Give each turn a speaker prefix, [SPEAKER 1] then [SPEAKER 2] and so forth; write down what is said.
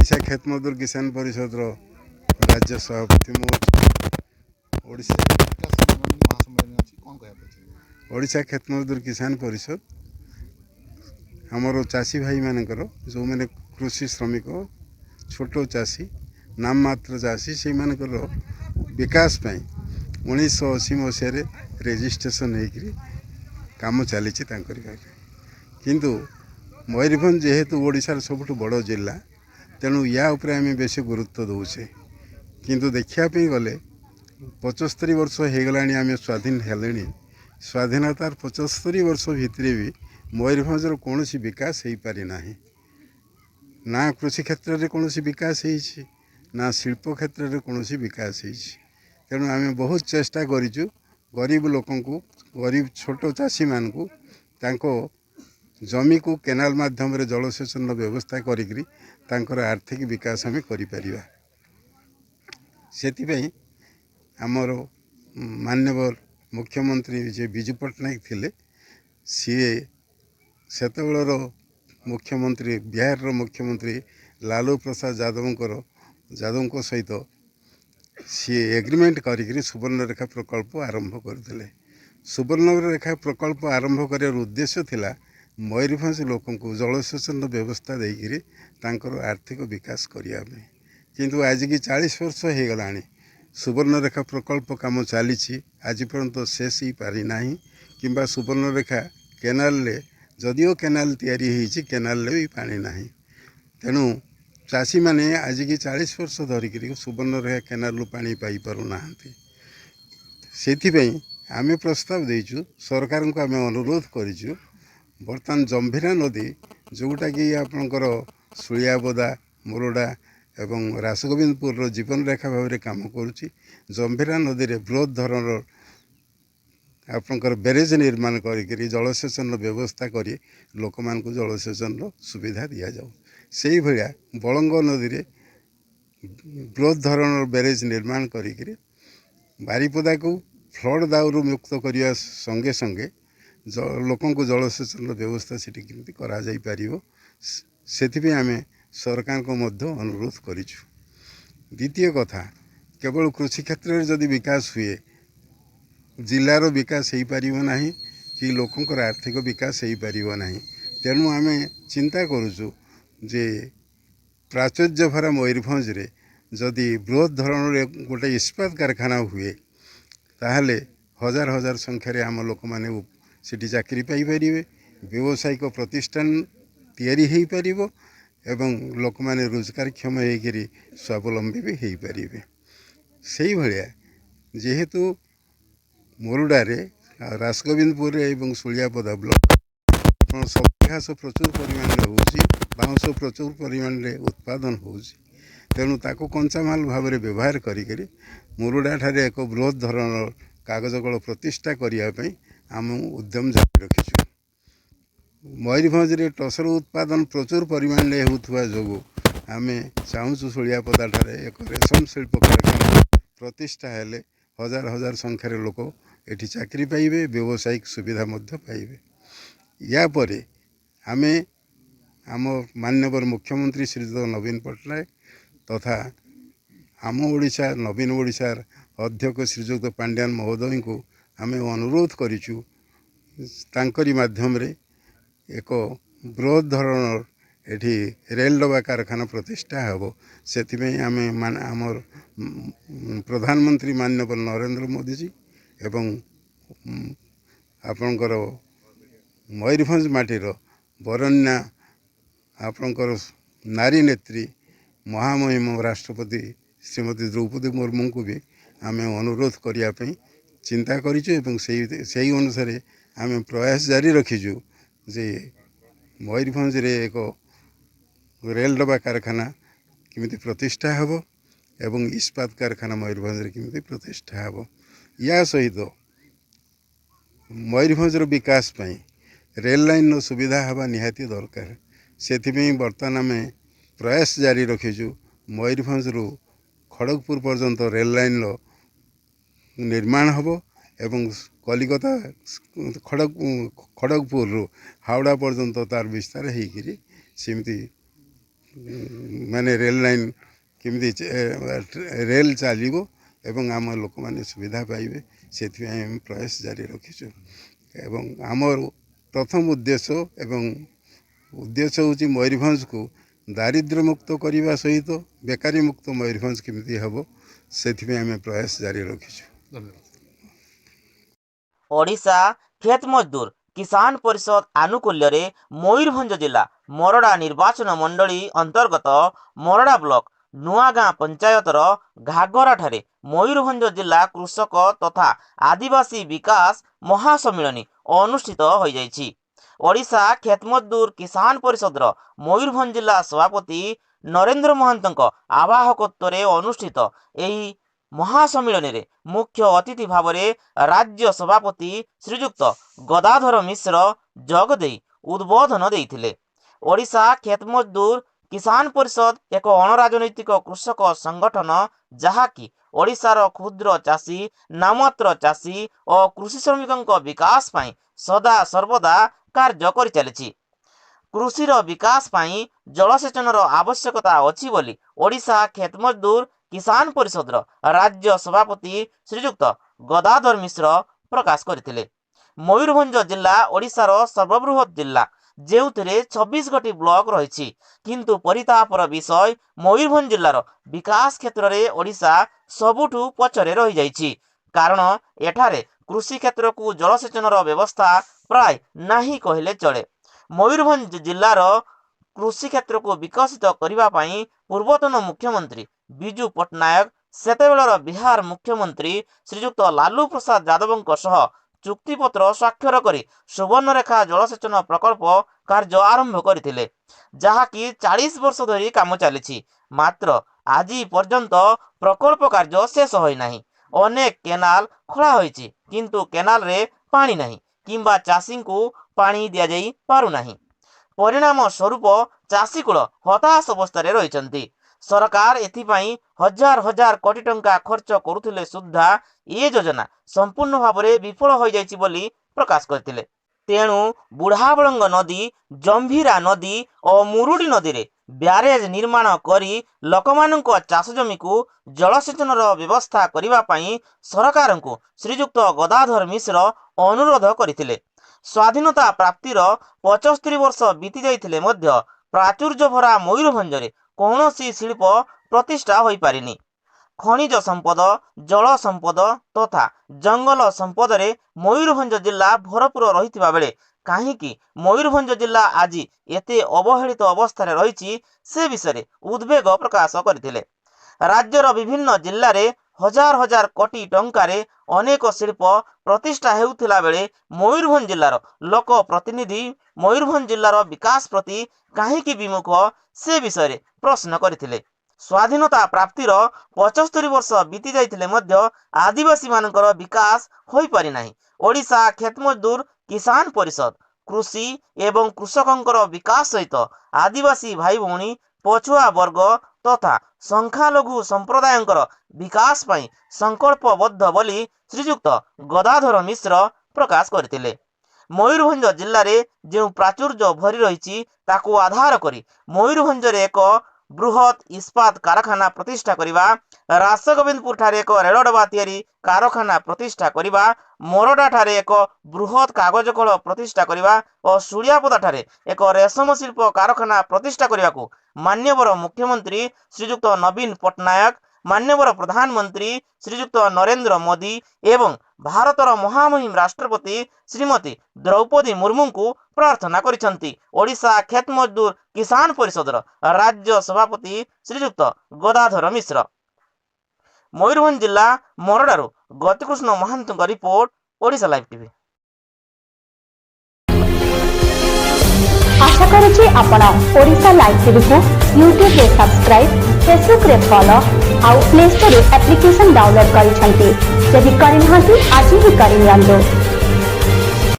[SPEAKER 1] ओडिशा खेत मजदूर किसान परिषद राज्य सभापति मु ओडिशा खेत मजदूर किसान परिषद आमर चाषी भाई मानकर जो मैंने कृषि श्रमिक छोट चाषी नाम मात्र चाषी से मानकर विकास 1980 मसीह रेजिस्ट्रेशन होकर काम चली किंतु मयूरभंज जेहेतु ओडिशार सबुठ बड़ जिला तेणु या उपरे आम बेसी गुरुत्व दौचे किंतु देखापी गले 75 वर्ष हो गला आम स्वाधीन हेले स्वाधीनतार 75 वर्ष भितर भी मयूरभंजर कौन विकास हो पारि ना ना कृषि क्षेत्र में कौन विकास होती ना शिल्प क्षेत्र में कौन विकास होती तेणु आम बहुत चेष्टा करूँ गरीब लोक गरीब छोट चाषी मान जमी को केनाल माध्यम जलसेचन व्यवस्था कर आर्थिक विकास आम करिपरिबा सेतिपई आमर माननीय मुख्यमंत्री जे बिजू पट्टनायक थिले सीए सेतबेलर मुख्यमंत्री बिहार मुख्यमंत्री लालू प्रसाद यादव सहित सी एग्रीमेंट करी सुवर्णरेखा प्रकल्प आरंभ करते सुवर्णरेखा प्रकल्प आरंभ कर उद्देश्य थिला मयूरभंज लोक जलसेचन व्यवस्था देकर आर्थिक विकास करने किंतु आज की 40 वर्ष हो गला सुवर्णरेखा प्रकल्प काम चली आज पर्यंत शेष ही पारि नाही किंबा सुवर्णरेखा केनाल जदिओ केनाल तैयारी केनाल भी पानी नाही तेणु चाषी माने आज की 40 वर्ष धरिक सुवर्णरेखा केनाल पानी पाई पारुना से आम प्रस्ताव देचु सरकार को आम अनुरोध करूँ बर्तमान जंभीरा नदी जोटा कि आपणकर सुलियाबदा मुरडा एवं रासगोविंदपुर जीवन रेखा भाव में काम करुच्ची जंभीरा नदी में बृहत धरण आपणकर ब्यारेज निर्माण करी जलसेचन व्यवस्था करी लोक मान जलसेचन सुविधा दि जाऊ से भाया बलंग नदी में बृहत धरण ब्यारेज निर्माण करी बारिपदा को फ्लड दाउरू मुक्त करने संगे संगे लोक जलसेचन व्यवस्था से करा जाई पारिबो सेथिपे आमे सरकार को मध्य अनुरोध करिछु। द्वितीय कथा केवल कृषि क्षेत्र में जदि विकास हुए जिलार विकास हो पारिबो नाही कि लोकंकर आर्थिक विकास हो पारिबो नाही तेणु आमे चिंता करूछु जे प्राचुर्य भरा मयूरभंज रे जदि बृहत धरण गोटे इस्पात कारखाना हुए ताहले हजार हजार संख्यार आम लोक मैंने सेठी चाकरी पाइपर व्यावसायिक प्रतिष्ठान तैयारी हो पारिबो एवं लोक मैंने रोजगारक्षम होकर स्वावलंबी भी हो पारे से भाया जेहेतु मुरुडारे रासगोविंदपुर एवं सुलियापदा ब्लॉक सब घास प्रचुर परिमाण बाउंश प्रचुर परिमाण उत्पादन हो तेणु ताको कंचामाल भाव में व्यवहार करी मुरुडा ठारे एक बृहत धरण कागज कल प्रतिष्ठा करने आम उद्यम जारी रखीचु। मयूरभंज रे टसर उत्पादन प्रचुर परिमाण होता जो आम चाहूँ सुलियापदा ठारे एक रेशम शिल्प कारखाना प्रतिष्ठा हेले हजार हजार संख्यार लोक एठी चाकरी पाइबे व्यावसायिक सुविधा मध्य पाइबे या परे आमे आम माननीय मुख्यमंत्री श्रीयुत नवीन पट्टनायक तथा आम ओडिशा नवीन ओडिशार अध्यक्ष श्रीयुक्त पांड्यान महोदय को आम अनुरोध करिचु तांकरी माध्यम रे एक बृहत धरण एठी रेल डबा कारखाना प्रतिष्ठा हेबो सेथिमे आमे आमर प्रधानमंत्री माननीय नरेंद्र मोदी जी एवं आपणकर मयूरभंज माटीर बरण्या आपणकर नारी नेत्री महामहिम राष्ट्रपति श्रीमती द्रौपदी मुर्मू को भी आम अनुरोध करने चिंता करूँ से अनुसार आम प्रयास जारी रखीचु जे मयूरभंज रे एक रेल डबा कारखाना किमिति प्रतिष्ठा हेबो एवं इस्पात कारखाना मयूरभंज रे किमिति प्रतिष्ठा हेबो या सहित मयूरभंजर विकास पई रेल लाइन सुविधा हवा निहाती दरकार सेथिपई बर्तमान आम प्रयास जारी रखीचु मयूरभंज रु खड़गपुर पर्यंत रेल लाइन निर्माण हबो एवं कलिकता खड़गपुर रु हावड़ा पर्यंत तार विस्तार होकर सेमती माने रेल लाइन केमती रेल चलो एवं आम लोक मैंने सुविधा पाइबे से प्रयास जारी रखीचु एवं आमर प्रथम उद्देश्य हूँ मयूरभंज को दारिद्र्य मुक्त करने सहित बेकारी मुक्त मयूरभंज केमती हम से प्रयास जारी रखीचु।
[SPEAKER 2] ओडिशा खेत मजदूर किसान परिषद आनुकूल्य रे मयूरभंज जिला मोरडा निर्वाचन मंडली अंतर्गत मोरडा ब्लॉक नुआगाँ पंचायतर घागरा ठारे मयूरभंज जिला कृषक तथा आदिवासी विकास महासम्मिलनी अनुष्ठित हो जाइछि। ओडिशा खेत मजदूर किसान परिषद मयूरभंज जिला सभापति नरेंद्र महंतଙ୍କ आवाहकत्व अनुष्ठित एही महासम्मिलन रे मुख्य अतिथि भाव में राज्य सभापति श्रीजुक्त गदाधर मिश्र जोगदे उद्बोधन देइथिले। ओडिशा खेत मजदूर किसान परिषद एक अणराजनैतिक कृषक संगठन जहाँकि ओडिशार क्षुद्र चाषी नाममात्र चाषी और कृषि श्रमिकों विकास पाई सदा सर्वदा कार्य करि चलिछि। कृषिर विकास पाई जलसेचनर आवश्यकता अछि बोली ओडिशा खेत मजदूर किसान परिषद राज्य सभापति श्रीजुक्त गदाधर मिश्र प्रकाश करथिले। मयूरभंज जिला ओडिशार सर्वबृहत जिला जेउथिरे 26 गोटी ब्लॉक रही किंतु परितापर विषय मयूरभंज जिलार विकास क्षेत्र में ओडिशा सबुठु पछरे रही जाइछि कारण एठारे कृषि क्षेत्र को जलसेचनर व्यवस्था प्राय नाही कहले चले। मयूरभंज जिलार कृषि क्षेत्र को विकसित करने पूर्वतन मुख्यमंत्री विजु पट्टनायक सेतेबेलर बिहार मुख्यमंत्री श्रीजुक्त लालू प्रसाद यादव सह चुक्तिपत्र स्वाक्षर करी सुवर्णरेखा जलसेचन प्रकल्प कार्य आरंभ करथिले जहाँकि 40 वर्ष धरी काम चली मात्र आज पर्यंत प्रकल्प कार्य शेष होना। अनेक केनाल खोला होइछि किंतु केनाल रे पानी नहीं किंबा चाषी को पानी दिया जाई पारुना। परिणाम स्वरूप चाषीकूल हताश अवस्था रही सरकार एथिपाई हजार हजार कोटी टंका खर्च करुथिले सुद्धा ये योजना संपूर्ण भाव में विफल हो जाइछि बोली प्रकाश करथिले। तेणु बुढ़ाबलंग नदी जंभीरा नदी और मुरुडी नदी रे ब्यारेज निर्माण करी लोकमानंक चाष जमी को जलसेचनर व्यवस्था करिबा पई सरकार को श्रीजुक्त गदाधर मिश्र अनुरोध करथिले। स्वाधीनता प्राप्तिर 75 वर्ष बीती जाइथिले मध्य प्राचुर्य भरा मयूरभंज रे कौनसी शिल्प प्रतिष्ठा हो पारिनी। खनिज संपद जल संपद तथा जंगल संपद रे मयूरभंज जिला भरपूर रही बेले कहीं मयूरभंज जिला आज एते अवहेलित अवस्था रही से विषय उद्वेग प्रकाश करथिले। राज्यर विभिन्न जिले में हजार हजार कोटी टंकार अनेक शिल्प प्रतिष्ठा हेउथिला बेले मयूरभंज जिलार लोक प्रतिनिधि मयूरभंज जिलार विकास प्रति कहीं विमुख से विषय प्रश्न करथिले। स्वाधीनता प्राप्तिर 75 वर्ष बीती जाइथिले मध्य आदिवासी मानकर विकास होई पारि नाही। ओडिशा खेत मजदूर किसान परिषद कृषि एवं कृषकंकर विकास सहित आदिवासी भाई भौणी पछुआ वर्ग तथा संख्यालघु संप्रदायंकर विकास पाई संकल्पबद्ध बोली श्रीजुक्त गदाधर मिश्र प्रकाश करथिले। मयूरभंज जिले में जो प्राचुर्य भरी रही ताकू आधार करी मयूरभंज रे एक बृहत इस्पात कारखाना प्रतिष्ठा करिबा, रासगोविंदपुर ठारे एक रेल डबा तैयारी कारखाना प्रतिष्ठा करिबा, मोरडा ठारे एक बृहत कागज कल प्रतिष्ठा करिबा और सुलियापदा ठारे एक रेशम शिल्प कारखाना प्रतिष्ठा करिबा को मान्यवर मुख्यमंत्री श्रीजुक्त नवीन पट्टनायक, मान्यवर प्रधानमंत्री श्रीजुक्त नरेंद्र मोदी एवं भारतर महामहिम राष्ट्रपति श्रीमती द्रौपदी मुर्मू को प्रार्थना करिसंती। ओडिशा खेत मजदूर किसान परिषद राज्य सभापति श्रीजुक्त गदाधर मिश्र। मयूरभंज जिला मोरडारू गतिकृष्ण महांत रिपोर्ट, ओडिशा लाइव टीवी।
[SPEAKER 3] आशा करुछि आपण ओडिशा लाइव टीवी को यूट्यूब रे सब्सक्राइब, फेसबुक रे फॉलो आउ प्ले स्टोर रे एप्लिकेशन डाउनलोड करिसंती। जदि करिनाहांती आज ही करिनियंतु।